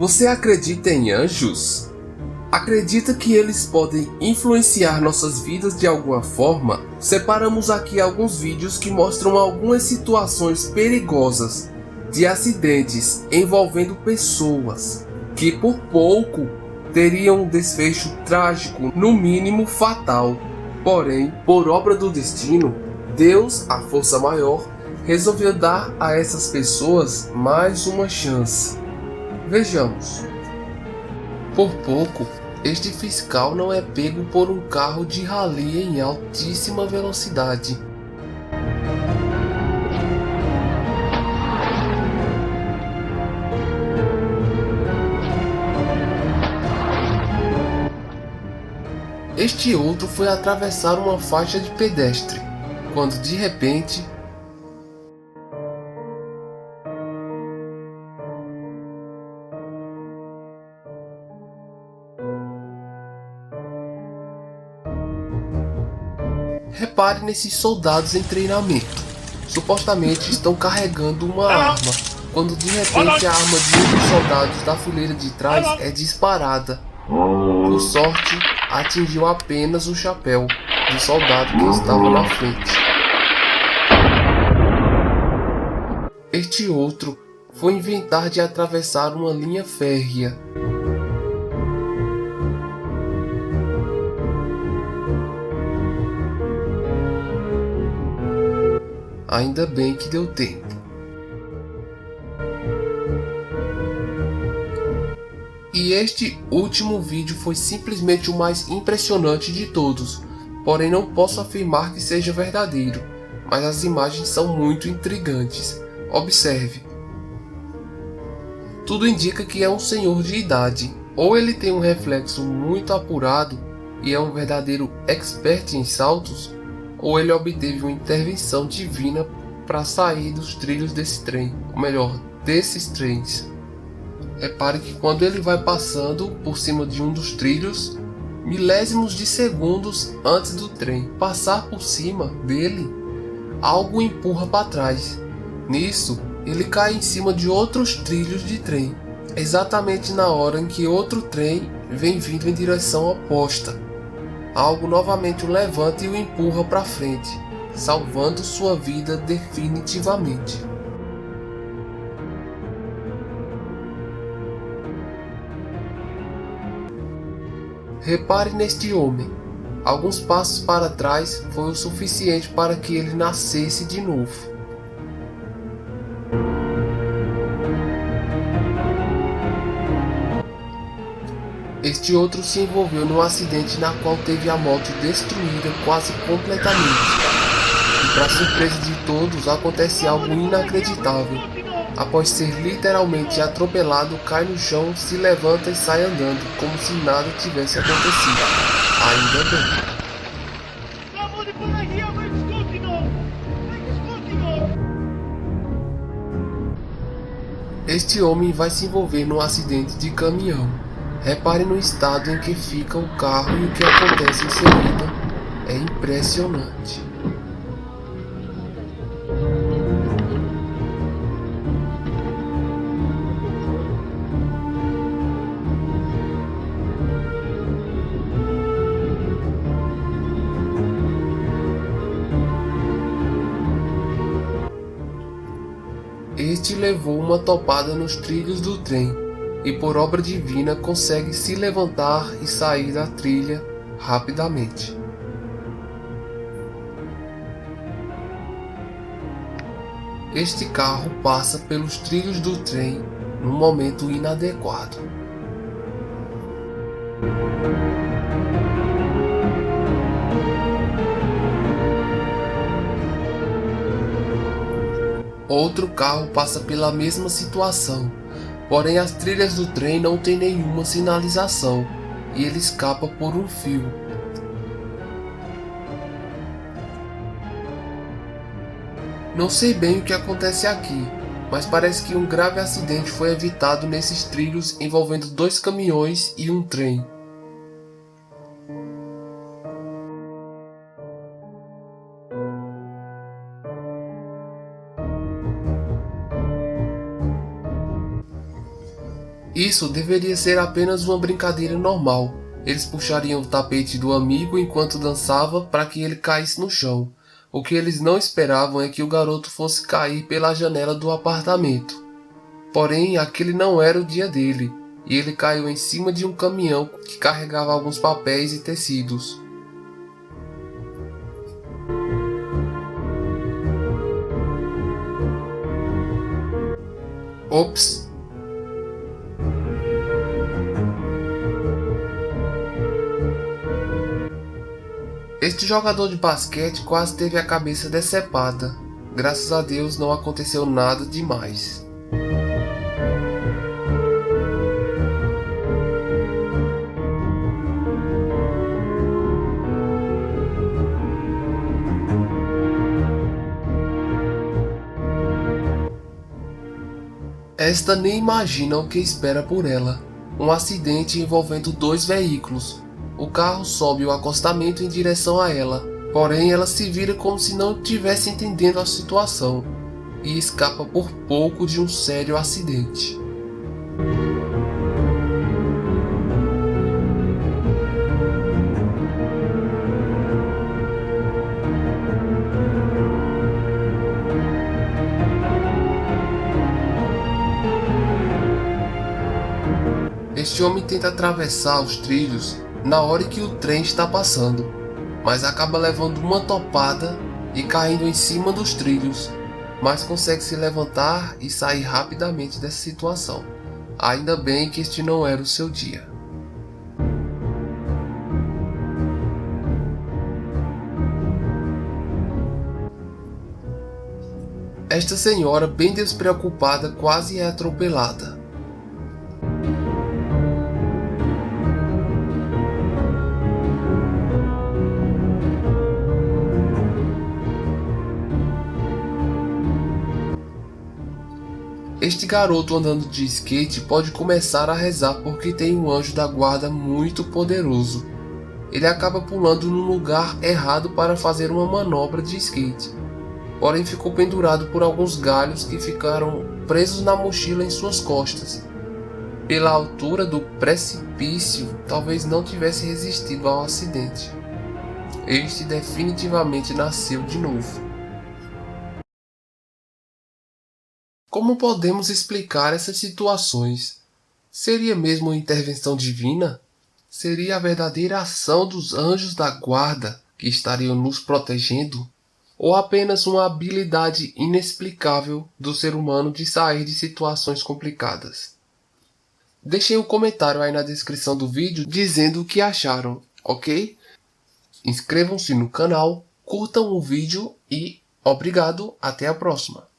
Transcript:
Você acredita em anjos? Acredita que eles podem influenciar nossas vidas de alguma forma? Separamos aqui alguns vídeos que mostram algumas situações perigosas de acidentes envolvendo pessoas que por pouco teriam um desfecho trágico, no mínimo fatal. Porém, por obra do destino, Deus, a força maior, resolveu dar a essas pessoas mais uma chance. Vejamos. Por pouco, este fiscal não é pego por um carro de rally em altíssima velocidade. Este outro foi atravessar uma faixa de pedestre, quando de repente repare nesses soldados em treinamento. Supostamente estão carregando uma arma, quando de repente a arma de um dos soldados da fileira de trás é disparada. Por sorte, atingiu apenas o chapéu do soldado que estava na frente. Este outro foi inventar de atravessar uma linha férrea. Ainda bem que deu tempo. E este último vídeo foi simplesmente o mais impressionante de todos, porém não posso afirmar que seja verdadeiro, mas as imagens são muito intrigantes. Observe. Tudo indica que é um senhor de idade, ou ele tem um reflexo muito apurado e é um verdadeiro expert em saltos, ou ele obteve uma intervenção divina para sair dos trilhos desse trem, ou melhor, desses trens. Repare que quando ele vai passando por cima de um dos trilhos, milésimos de segundos antes do trem passar por cima dele, algo o empurra para trás. Nisso, ele cai em cima de outros trilhos de trem, exatamente na hora em que outro trem vem vindo em direção oposta. Algo novamente o levanta e o empurra para frente, salvando sua vida definitivamente. Repare neste homem. Alguns passos para trás foi o suficiente para que ele nascesse de novo. Este outro se envolveu num acidente na qual teve a moto destruída quase completamente. E para surpresa de todos, acontece algo inacreditável. Após ser literalmente atropelado, cai no chão, se levanta e sai andando, como se nada tivesse acontecido. Ainda bem. Este homem vai se envolver num acidente de caminhão. Repare no estado em que fica o carro e o que acontece em seguida. É impressionante. Este levou uma topada nos trilhos do trem e por obra divina consegue se levantar e sair da trilha rapidamente. Este carro passa pelos trilhos do trem num momento inadequado. Outro carro passa pela mesma situação, porém as trilhas do trem não têm nenhuma sinalização e ele escapa por um fio. Não sei bem o que acontece aqui, mas parece que um grave acidente foi evitado nesses trilhos envolvendo 2 caminhões e um trem. Isso deveria ser apenas uma brincadeira normal. Eles puxariam o tapete do amigo enquanto dançava para que ele caísse no chão. O que eles não esperavam é que o garoto fosse cair pela janela do apartamento. Porém, aquele não era o dia dele, e ele caiu em cima de um caminhão que carregava alguns papéis e tecidos. Ops! Este jogador de basquete quase teve a cabeça decepada. Graças a Deus não aconteceu nada demais. Esta nem imagina o que espera por ela. Um acidente envolvendo dois veículos. O carro sobe o acostamento em direção a ela, porém ela se vira como se não estivesse entendendo a situação e escapa por pouco de um sério acidente. Este homem tenta atravessar os trilhos na hora que o trem está passando, mas acaba levando uma topada e caindo em cima dos trilhos, mas consegue se levantar e sair rapidamente dessa situação. Ainda bem que este não era o seu dia. Esta senhora, bem despreocupada, quase é atropelada. Este garoto andando de skate pode começar a rezar porque tem um anjo da guarda muito poderoso. Ele acaba pulando no lugar errado para fazer uma manobra de skate, porém ficou pendurado por alguns galhos que ficaram presos na mochila em suas costas. Pela altura do precipício, talvez não tivesse resistido ao acidente. Este definitivamente nasceu de novo. Como podemos explicar essas situações? Seria mesmo uma intervenção divina? Seria a verdadeira ação dos anjos da guarda que estariam nos protegendo? Ou apenas uma habilidade inexplicável do ser humano de sair de situações complicadas? Deixem um comentário aí na descrição do vídeo dizendo o que acharam, ok? Inscrevam-se no canal, curtam o vídeo e obrigado, até a próxima!